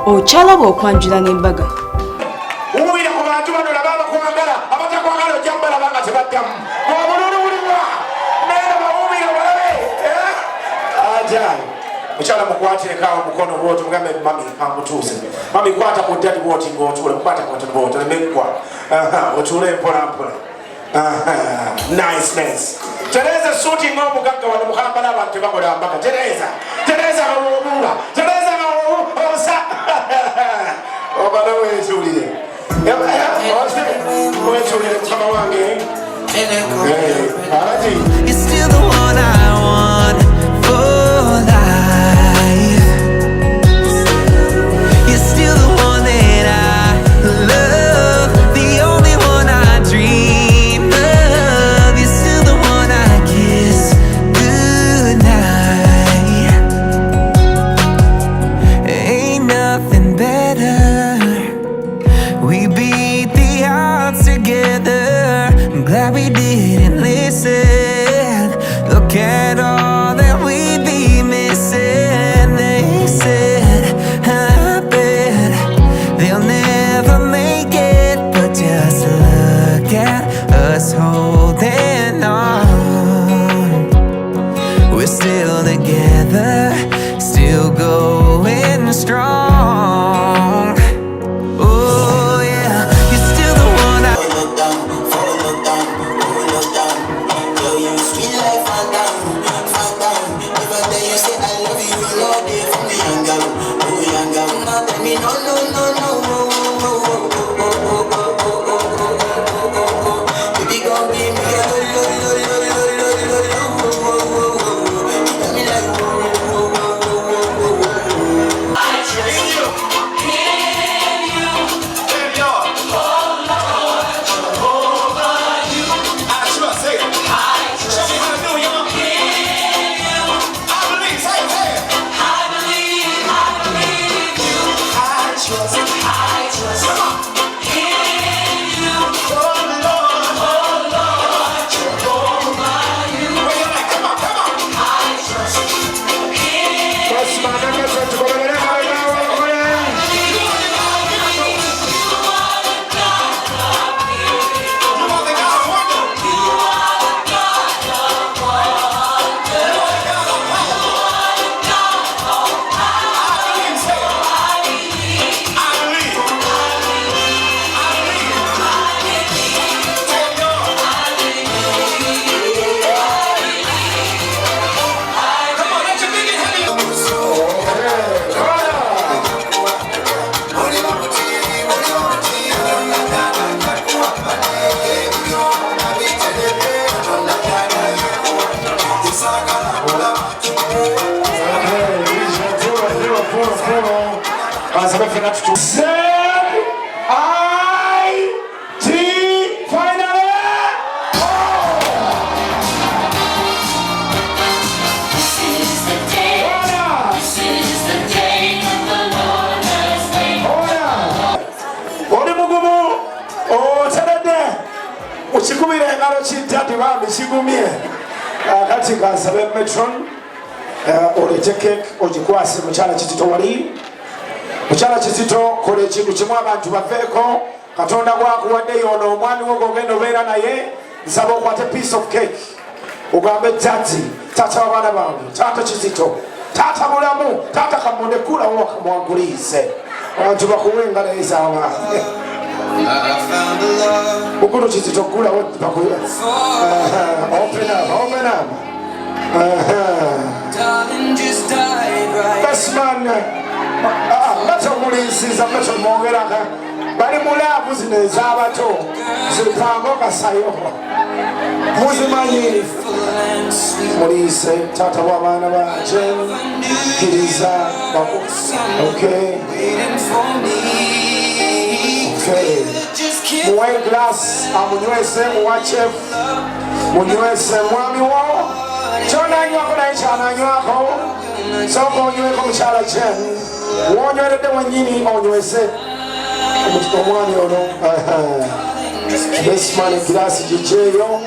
Okyalaba okwanjula n'embaga. Uwira ku bantu bano laba bakwagala abatakwagala ojja balaba nga tebaddamu obululuwulibwa naye bawumire balabe ajayi mukyala mukwateekaawo omukono bwoti mugambe mami amutuuse mami kwata ku ddali bwoti ng'otuule mukwata ku ddali bwoti olemeggwa otuule mpolampola niceness Tereza suuti ng'omugagga wano mukambala abantu tebakola mbaga Tereza ng'obuula Tereza ng'obuusa obala weetuulire weetuulire mukama wange alati You're still the one I want for life. You're still the one that I love, the only one I dream of. You're still the one I kiss goodnight. Ain't nothing better. We beat the odds together. I'm glad we didn't listen. Look at all that we'd be missing. They said, I bet they'll never make it, but just look at us holding on. We're still together, still going strong. Oh yeah, you're still the one I Uchikubire ngalo chitati bambi chigumie kati kasabe metron olete cake ojikwase mukyala kitito wali mukyala kitito kole ekintu kimu abantu baveeko katonda gwakuwadde yono omwami wo gogenda obeera naye nsaba okwate piece of cake ogambe tati tata w'abaana bange tata kitito tata mulamu tata kamonde kulawo wakamwanguliise abantu bakuwe engalo ez'abaana Ukuru kitito kula wote bakuwe open up darling just died right. Best man bato mulisiza bato mwongeraka bali mulabu zino ez'abato zipango kasayo muzimanyi mulise tata w'abaana banje kiriza okay muwe glass amunywese muwa chef munywese mwami wo kyonanywako naye kyananywako soka onyweko mukyala chen wonyweredde wennyini onywese omwami ono besman glass gikyeyo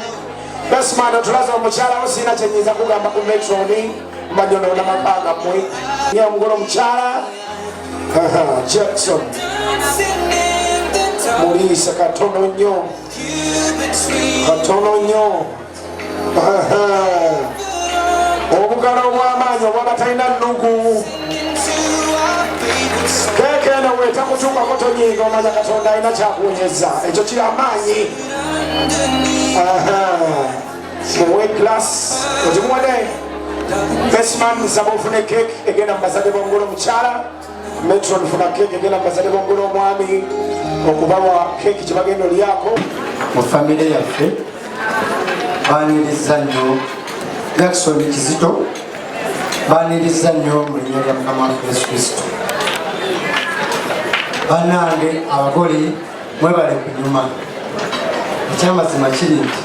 besman otulaza omukyala wo siina kyenyinza kugamba ku metroni mbanyonoona mapanga mmwe nye omugolo omukyala Jackson Mulisa katono nnyo obugalo obw'amaanyi obw'abatalina nnugu keekeno weetakutuukako tonyiiga omanya Katonda alina kyakuwonyeza ekyo kiri amaanyi muwe glass ogimuwadde Bestman nsaba ofune keeki egenda mu bazadde b'omugole omukyala Metron funa keeki egenda mu bazadde b'omugole omwami okubawa keeki gye bagenda olyako mu famire yaffe baaniriza nnyo Jackson Kizito baaniriza nnyo mu linnya lya Mukama waffe Yesu Kristo. Bannange abagole mwebale kunyuma ekyamazima kiri nti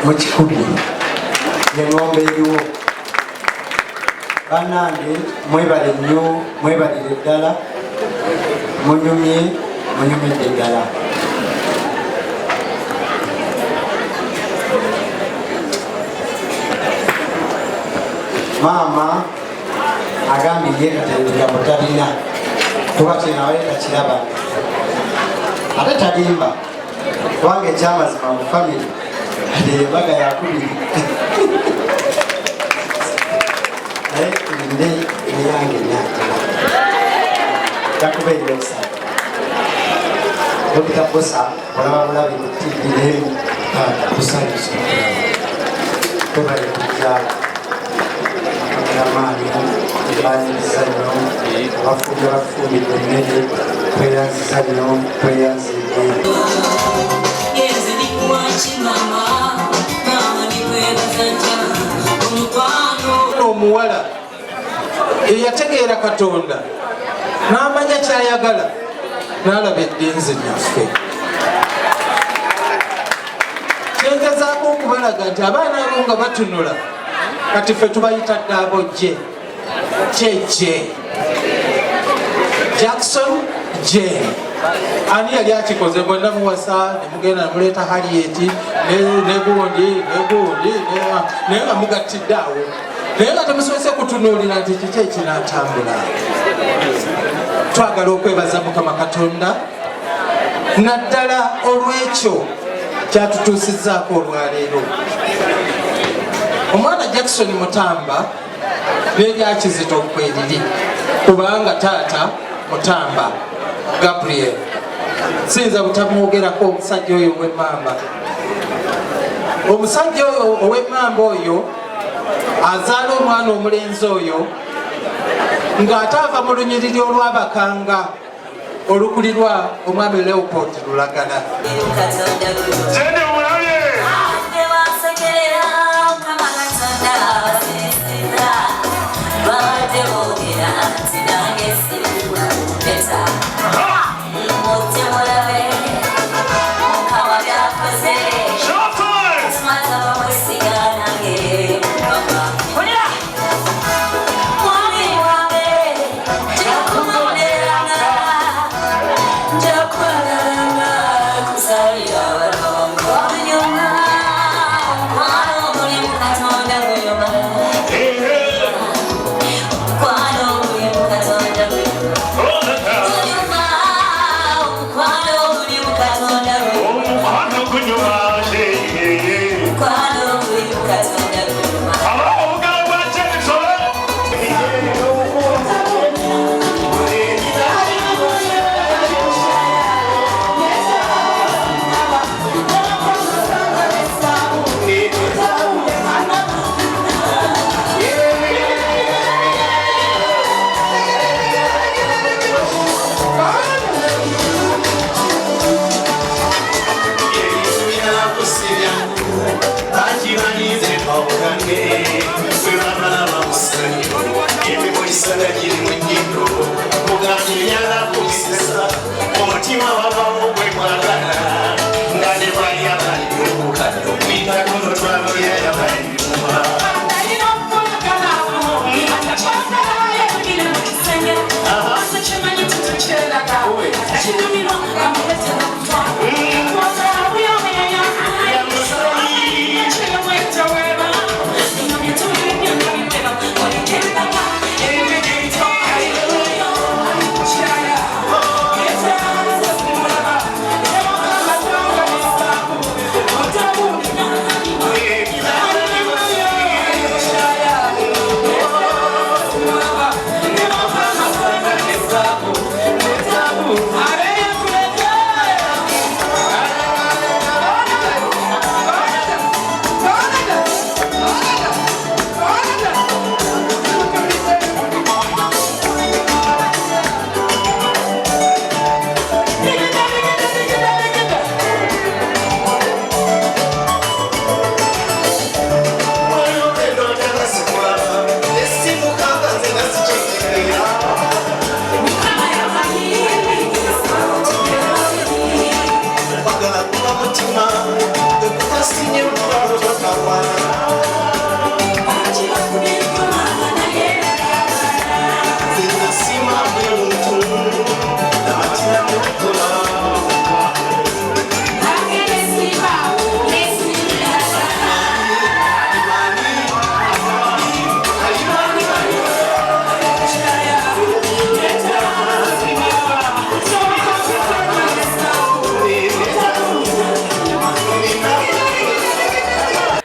mukikubye engombe eriwo. Bannange mwebale nnyo mwebalire ddala munyumidde ddala. Maama agambye ye katendeka mutalina kuba kyenawe takiraba ate talimba kubanga ekyamazima mu famire ate embaga yakubiri naye nde eyange natera yakubaire okusaba Dr. Bosa olaba bulabi ku TV naye kusanyusa tebali kujjala amaanyi baaniriza nnyo abafuubi abafumbidde emmere tweyanziza nnyo tweyanzidde. Omuwala eyategeera Katonda n'amanya kyayagala n'alaba eddinzi lyaffe. Kyengezaako okubalaga nti abaana abo nga batunula kati ffe tubayita Daabojje Jeje Jackson J. Ani yali akikoze bonna muwasa nemugenda nemuleeta Harriet negundi naye nga mugattidde awo naye nga temusobose kutunuulira nti kiki ekinatambula. Twagala okwebaza Mukama Katonda naddala olw'ekyo kyatutuusizzaako olwaleero. Omwana Jackson Mutamba nebya Kizito okweriri kubanga taata Mutamba Gabriel sinza butamwogerako omusajja oyo ow'emmamba. Omusajja oyo ow'emmamba oyo azaala omwana omulenzi oyo ng'ataava mu lunyiriri olw'Abakanga olukulirwa omwami Leopold Lulagala.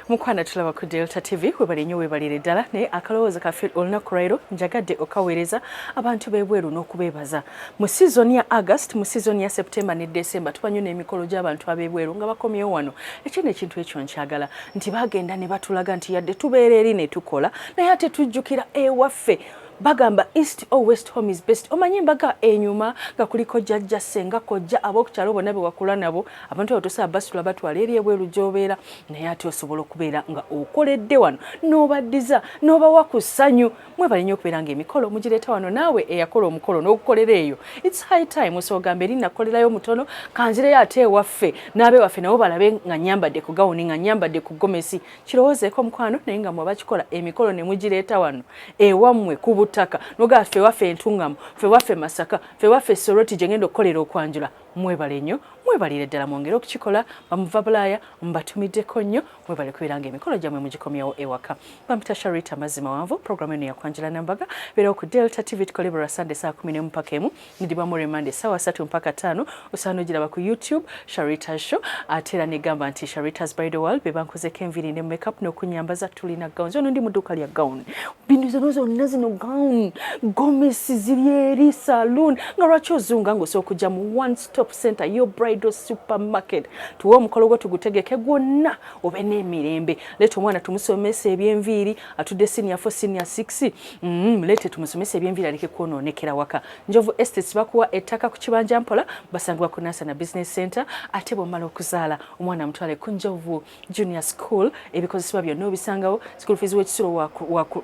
Mukwana tulaba ku Delta TV webali nnyo webalire ddala naye akalowoozo kaffe olunaku lwaleero njagadde okaweereza abantu b'ebweru n'okubeebaza mu sizoni ya August mu sizoni ya September ne December tubanyo n'emikolo gy'abantu ab'ebweru nga bakomyewo wano ekindi ekintu ekyo nkyagala nti bagenda ne batulaga nti yadde tubeera eri ne tukola naye ate tujjukira ewaffe bagamba east or west home is best omanyi embaga enyuma nga kuliko jjajja senga kojja ab'okukyalo bonna be wakula nabo abantu batusa basitula batwala eri ebweru gy'obeera naye ate osobola okubeera nga okoledde wano n'obaddiza n'obawa ku ssanyu mwebale nnyo okubeera ng'emikolo mugireeta wano naawe eyakola omukolo n'ogukolera eyo it's high time osoogambe eri nakolerayo mutono kanzireyo ate ewaffe n'abewaffe nabo balabe nga nyambadde ku gawuni nga nyambadde ku gomesi kirowoozeeko mukwano naye nga mwaba kikola emikolo ne mugireeta wano ewammwe ku taka noga ffe waffe entungamu ffe waffe Masaka ffe waffe Soroti gye ngenda okukolera okwanjula mwebale nnyo mwebalire ddala mwongere okukikola bamuva bulaaya mbatumiddeko nnyo mwebale kubeera ng'emikolo gyammwe mugikomyawo ewaka bampita Sharita mazima wanvu programu eno yakwanjula n'embaga beerawo ku Delta TV tukole buli Sunday saa 10 mpaka emu nidibwamu remande saa 3 mpaka 5 osaana ogiraba ku YouTube Sharita's Show ate era negamba nti Sharita's Bridal World be bankozeko enviiri ne makeup n'okunyambaza tulina gowns ono ndi mu dduuka lya gown bintu zonna zino gown gomesi ziri eri saloon nga lwaki ozunga ng'osooka okujja mu one stop center your bridal supermarket tuwe omukolo gwo tugutegeke gwonna obe n'emirembe leeta omwana tumusomesa ebyenviiri atudde senior 4 senior 6 leete tumusomesa ebyenviiri aleke kwonoonekera waka Njovu Estates bakuwa ettaka ku kibanja mpola basangibwa ku Nasana Business Center ate bw'omala okuzaala omwana mutwale ku Njovu Junior School ebikozesebwa byonna obisangawo school fees w'ekisulo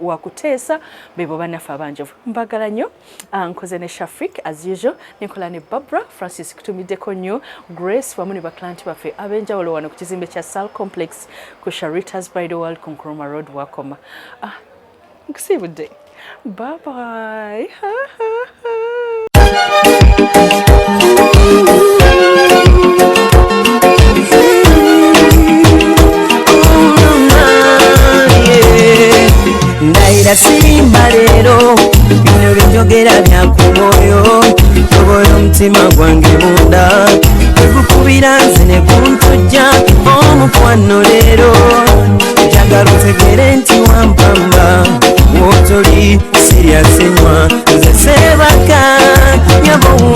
wakuteesa bebo bannaffe abanjovu mbagala nnyo nkoze ne Shafik as usual nenkola ne Barbara Francis kutumiddeko nnyo Grace wamu ne baklanti baffe ab'enjawulo wano ku kizimbe kya Sal Complex ku Sharita's Bridal World ku Nkrumah Road wakoma nkusibudde bye bye Ndaira simba lero bino binjogera byakumoyo tobola omutima gwange munda tegukubira nze ne kuntujja omukwano lero njagala otegere nti wampamba wotoli siryasenywa nze sebaka nyabo